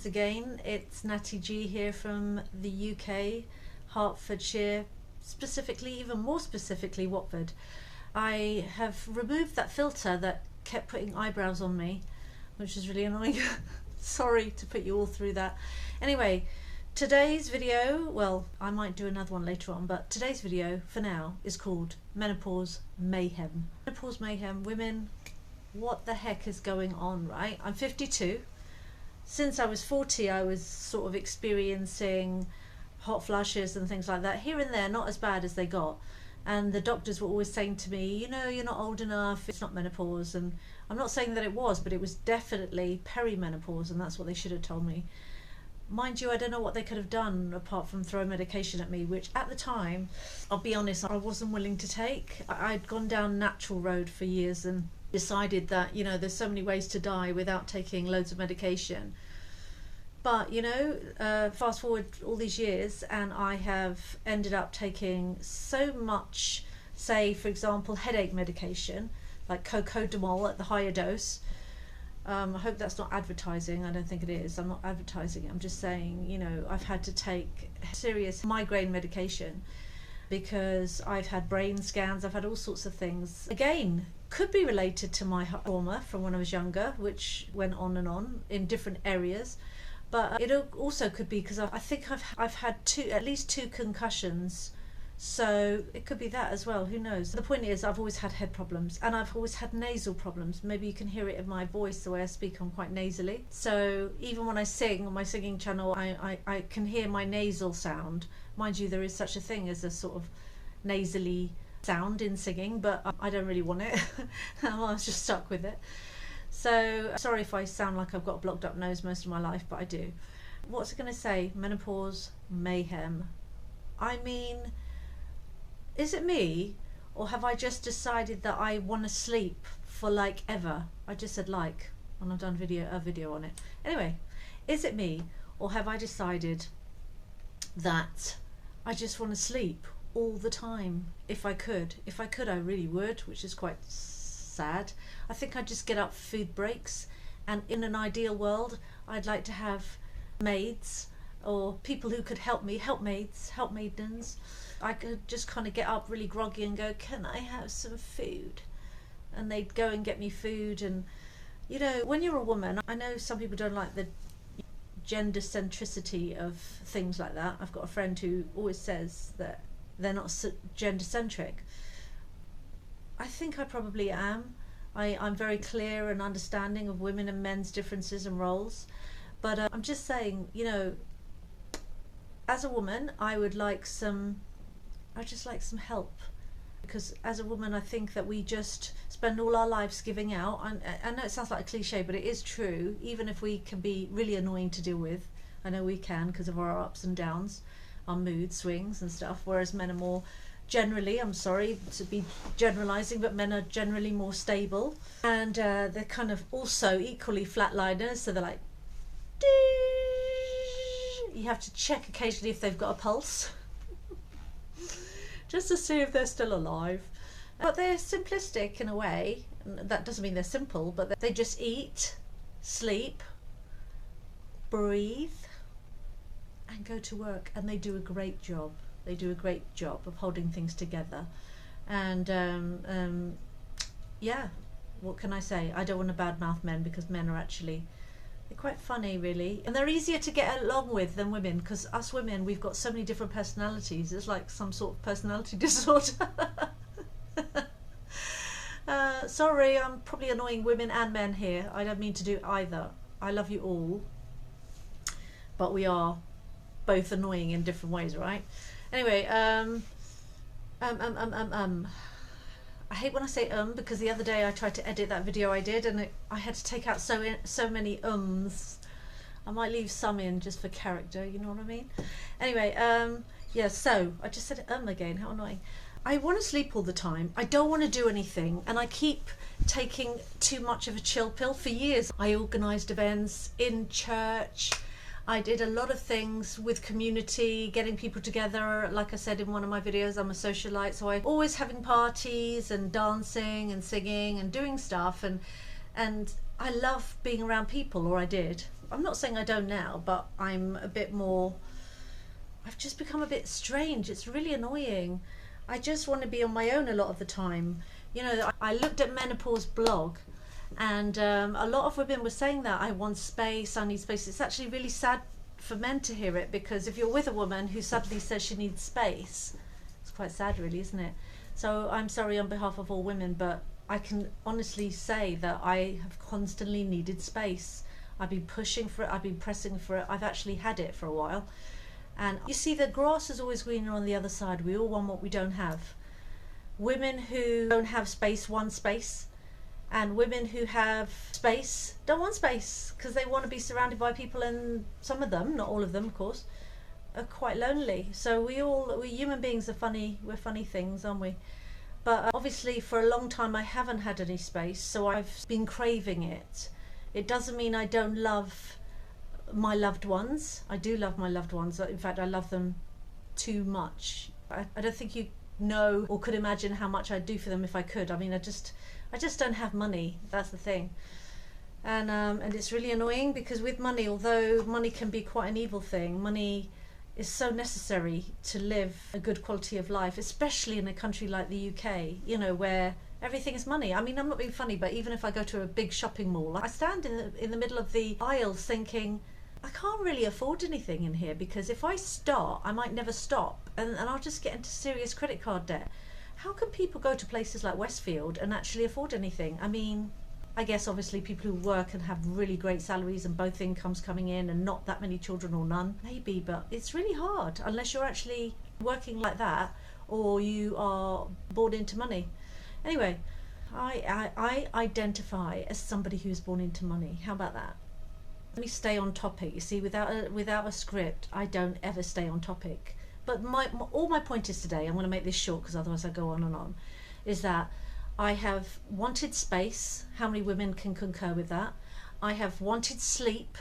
once again. It's Natti Gee here from the UK, Hertfordshire, specifically, even more specifically, Watford. I have removed that filter that kept putting eyebrows on me, which is really annoying. Sorry to put you all through that. Anyway, today's video, well, I might do another one later on, but today's video for now is called Menopause Mayhem. Menopause Mayhem, women, what the heck is going on, right? I'm 52. Since I was 40, I was sort of experiencing hot flushes and things like that, here and there, not as bad as they got. And the doctors were always saying to me, you know, you're not old enough, it's not menopause. And I'm not saying that it was, but it was definitely perimenopause, and that's what they should have told me. Mind you, I don't know what they could have done apart from throw medication at me, which at the time, I'll be honest, I wasn't willing to take. I'd gone down natural road for years and decided that, you know, there's so many ways to die without taking loads of medication. But, you know, fast forward all these years and I have ended up taking so much, say, for example, headache medication, like cocodamol at the higher dose. I hope that's not advertising. I don't think it is. I'm not advertising. I'm just saying, you know, I've had to take serious migraine medication because I've had brain scans. I've had all sorts of things. Again, could be related to my trauma from when I was younger, which went on and on in different areas. But it also could be because I think I've had at least two concussions. So it could be that as well, who knows. The point is, I've always had head problems and I've always had nasal problems. Maybe you can hear it in my voice, the way I speak. I'm quite nasally. So even when I sing on my singing channel, I can hear my nasal sound. Mind you, there is such a thing as a sort of nasally sound in singing, but I don't really want it. I was just stuck with it. So sorry if I sound like I've got a blocked up nose most of my life, but I do. What's it going to say? Menopause mayhem. I mean, is it me, or have I just decided that I want to sleep for like ever? I just said like, and I've done a video on it. Anyway, is it me, or have I decided that I just want to sleep all the time? If I could, I really would, which is quite sad. I think I'd just get up for food breaks, and in an ideal world, I'd like to have maids or people who could help me, helpmaidens. I could just kind of get up really groggy and go, can I have some food? And they'd go and get me food. And you know, when you're a woman, I know some people don't like the gender centricity of things like that. I've got a friend who always says that they're not gender centric. I think I probably am. I'm very clear and understanding of women and men's differences and roles. But I'm just saying, you know, as a woman, I just like some help, because as a woman, I think that we just spend all our lives giving out. I know it sounds like a cliche, but it is true. Even if we can be really annoying to deal with, I know we can because of our ups and downs, our mood swings and stuff, whereas men are more generally, I'm sorry to be generalizing, but men are generally more stable, and they're kind of also equally flatliners, so they're like, you have to check occasionally if they've got a pulse just to see if they're still alive. But they're simplistic in a way. That doesn't mean they're simple, but they just eat, sleep, breathe and go to work, and they do a great job. They do a great job of holding things together. And yeah, what can I say? I don't want to badmouth men, because men are actually, they're quite funny really, and they're easier to get along with than women, because us women, we've got so many different personalities. It's like some sort of personality disorder. Sorry, I'm probably annoying women and men here. I don't mean to do either. I love you all, but we are both annoying in different ways, right? Anyway, I hate when I say because the other day I tried to edit that video I did, and I had to take out so many ums. I might leave some in just for character, you know what I mean? Anyway, yeah, so I just said again, how annoying. I want to sleep all the time. I don't want to do anything, and I keep taking too much of a chill pill. For years I organised events in church. I did a lot of things with community, getting people together. Like I said in one of my videos, I'm a socialite, so I'm always having parties and dancing and singing and doing stuff, and I love being around people, or I did. I'm not saying I don't now, but I'm a bit more, I've just become a bit strange. It's really annoying. I just want to be on my own a lot of the time. You know, I looked at Menopause blog, and a lot of women were saying that I want space, I need space. It's actually really sad for men to hear it, because if you're with a woman who suddenly says she needs space, it's quite sad really, isn't it? So I'm sorry on behalf of all women, but I can honestly say that I have constantly needed space. I've been pushing for it, I've been pressing for it, I've actually had it for a while. And you see, the grass is always greener on the other side. We all want what we don't have. Women who don't have space want space, and women who have space don't want space, because they want to be surrounded by people, and some of them, not all of them of course, are quite lonely. So we human beings are funny, we're funny things, aren't we? But obviously for a long time I haven't had any space, so I've been craving it. It doesn't mean I don't love my loved ones. I do love my loved ones. In fact, I love them too much. I don't think you know or could imagine how much I'd do for them if I could. I mean, I just don't have money. That's the thing. And it's really annoying, because with money, although money can be quite an evil thing, money is so necessary to live a good quality of life, especially in a country like the UK, you know, where everything is money. I mean, I'm not being funny, but even if I go to a big shopping mall, I stand in the middle of the aisles thinking, I can't really afford anything in here, because if I start, I might never stop, and I'll just get into serious credit card debt. How can people go to places like Westfield and actually afford anything? I mean, I guess obviously people who work and have really great salaries and both incomes coming in and not that many children or none, maybe, but it's really hard unless you're actually working like that or you are born into money. Anyway, I identify as somebody who's born into money. How about that? Let me stay on topic. You see, without a script, I don't ever stay on topic. But all my point is today, I'm going to make this short because otherwise I go on and on, is that I have wanted space. How many women can concur with that? I have wanted sleep.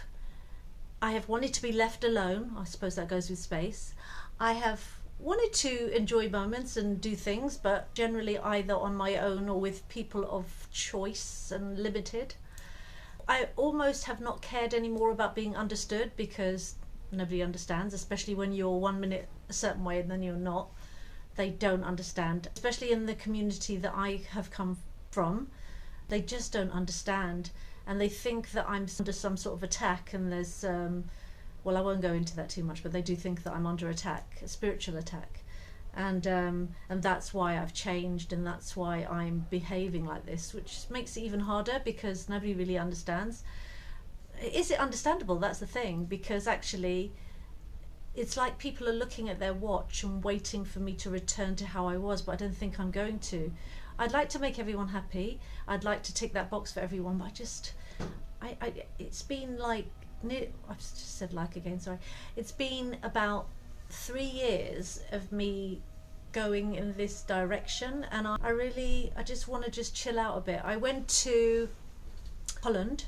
I have wanted to be left alone. I suppose that goes with space. I have wanted to enjoy moments and do things, but generally either on my own or with people of choice and limited. I almost have not cared anymore about being understood, because nobody understands, especially when you're 1 minute a certain way and then you're not. They don't understand, especially in the community that I have come from. They just don't understand, and they think that I'm under some sort of attack, and there's well, I won't go into that too much, but they do think that I'm under attack, a spiritual attack, and that's why I've changed, and that's why I'm behaving like this, which makes it even harder because nobody really understands. Is it understandable? That's the thing, because actually it's like people are looking at their watch and waiting for me to return to how I was, but I don't think I'm going to. I'd like to make everyone happy. I'd like to tick that box for everyone, but it's been like, I've just said like again, sorry. It's been about 3 years of me going in this direction, and I just want to just chill out a bit. I went to Holland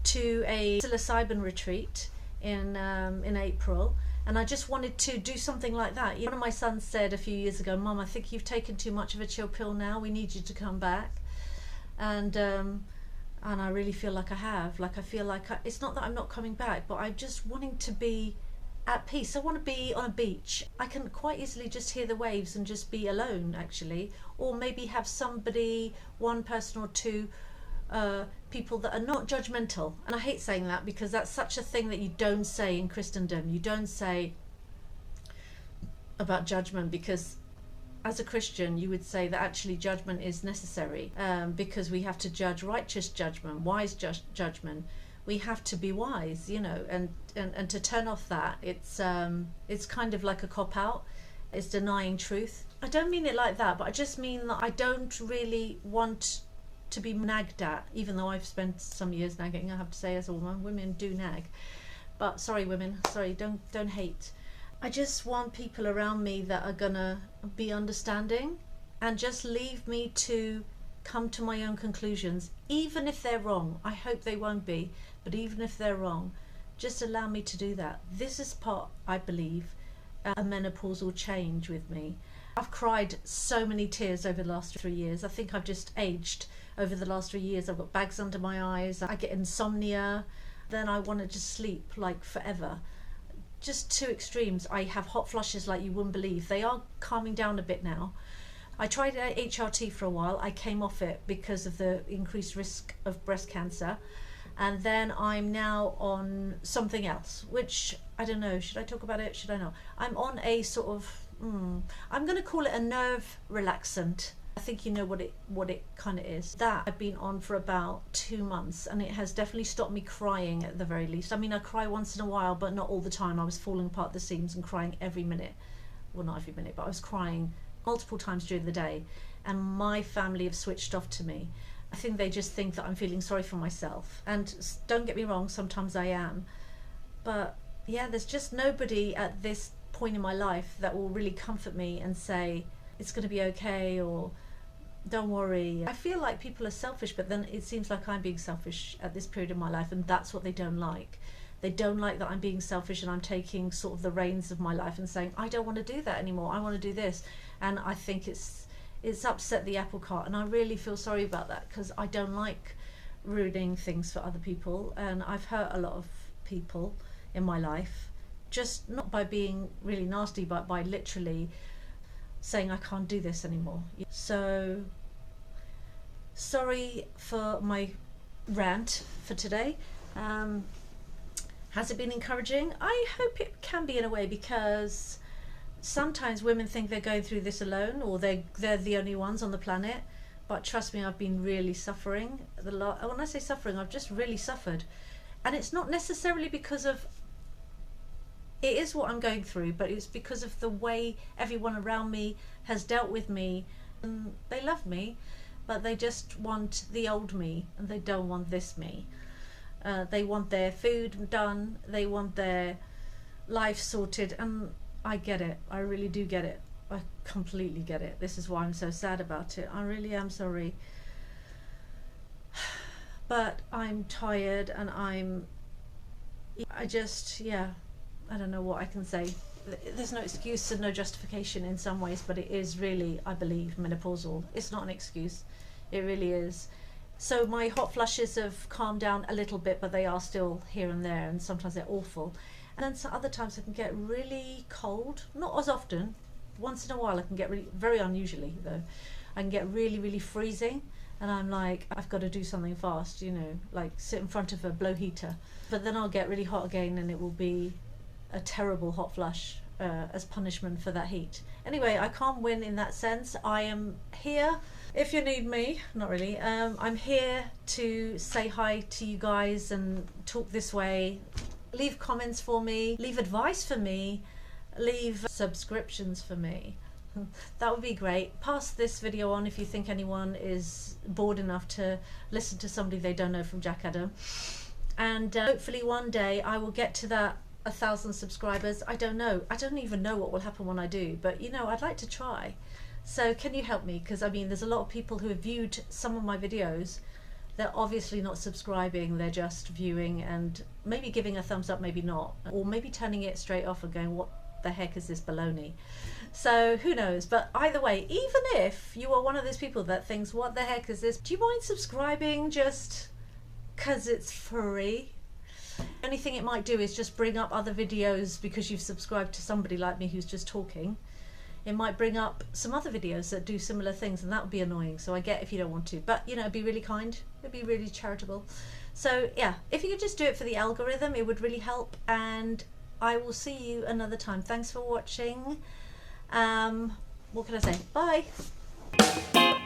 to a psilocybin retreat in April, and I just wanted to do something like that. One of my sons said a few years ago, Mum, I think you've taken too much of a chill pill now, we need you to come back. And I really feel like I have. Like I feel like it's not that I'm not coming back, but I'm just wanting to be at peace. I want to be on a beach. I can quite easily just hear the waves and just be alone, actually, or maybe have somebody, one person or two people that are not judgmental. And I hate saying that, because that's such a thing that you don't say in Christendom. You don't say about judgment, because as a Christian you would say that actually judgment is necessary, because we have to judge righteous judgment, wise judgment. We have to be wise, you know, and to turn off that, it's kind of like a cop-out. It's denying truth. I don't mean it like that, but I just mean that I don't really want to be nagged at, even though I've spent some years nagging, I have to say, as a woman. Women do nag, but sorry women, sorry, don't hate. I just want people around me that are gonna be understanding and just leave me to come to my own conclusions, even if they're wrong. I hope they won't be, but even if they're wrong, just allow me to do that. This is part, I believe, a menopausal change with me. I've cried so many tears over the last 3 years. I think I've just aged over the last 3 years. I've got bags under my eyes. I get insomnia. then I want to just sleep like forever. Just two extremes. I have hot flushes like you wouldn't believe. They are calming down a bit now. I tried HRT for a while. I came off it because of the increased risk of breast cancer. And then I'm now on something else, which I don't know. Should I talk about it? Should I not? I'm on a sort of, I'm going to call it a nerve relaxant. I think you know what it kind of is. That I've been on for about 2 months, and it has definitely stopped me crying at the very least. I mean, I cry once in a while, but not all the time. I was falling apart at the seams and crying every minute. Well, not every minute, but I was crying multiple times during the day, and my family have switched off to me. I think they just think that I'm feeling sorry for myself, and don't get me wrong, sometimes I am, but yeah, there's just nobody at this point in my life that will really comfort me and say it's going to be okay, or don't worry. I feel like people are selfish, but then it seems like I'm being selfish at this period of my life, and that's what they don't like. They don't like that I'm being selfish and I'm taking sort of the reins of my life and saying, I don't want to do that anymore, I want to do this. And I think it's upset the apple cart, and I really feel sorry about that, because I don't like ruining things for other people, and I've hurt a lot of people in my life, just not by being really nasty, but by literally saying I can't do this anymore. So sorry for my rant for today. Has it been encouraging? I hope it can be, in a way, because sometimes women think they're going through this alone, or they're the only ones on the planet. But trust me, I've been really suffering. When I say suffering, I've just really suffered. And it's not necessarily because of, it is what I'm going through, but it's because of the way everyone around me has dealt with me. And they love me, but they just want the old me, and they don't want this me. They want their food done, they want their life sorted, and I get it. I really do get it. I completely get it. This is why I'm so sad about it. I really am sorry. But I'm tired, and I don't know what I can say. There's no excuse and no justification in some ways, but it is really, I believe, menopausal. It's not an excuse. It really is. So my hot flushes have calmed down a little bit, but they are still here and there, and sometimes they're awful. And then some other times I can get really cold, not as often. Once in a while I can get really, very unusually though, I can get really, really freezing, and I'm like, I've got to do something fast, you know, like sit in front of a blow heater. But then I'll get really hot again, and it will be a terrible hot flush as punishment for that heat. Anyway, I can't win in that sense. I am here if you need me. Not really. I'm here to say hi to you guys and talk this way. Leave comments for me, leave advice for me, leave subscriptions for me. That would be great. Pass this video on if you think anyone is bored enough to listen to somebody they don't know from Jack Adam. And hopefully one day I will get to that 1,000 subscribers. I don't know. I don't even know what will happen when I do, but you know, I'd like to try. So can you help me? Because I mean, there's a lot of people who have viewed some of my videos. They're obviously not subscribing, they're just viewing and maybe giving a thumbs up, maybe not, or maybe turning it straight off and going, what the heck is this baloney? So who knows? But either way, even if you are one of those people that thinks, what the heck is this? Do you mind subscribing just because it's free? The only thing it might do is just bring up other videos because you've subscribed to somebody like me who's just talking. It might bring up some other videos that do similar things, and that would be annoying. So I get if you don't want to, but you know, it'd be really kind, it'd be really charitable. So yeah, if you could just do it for the algorithm, it would really help. And I will see you another time. Thanks for watching. What can I say? Bye.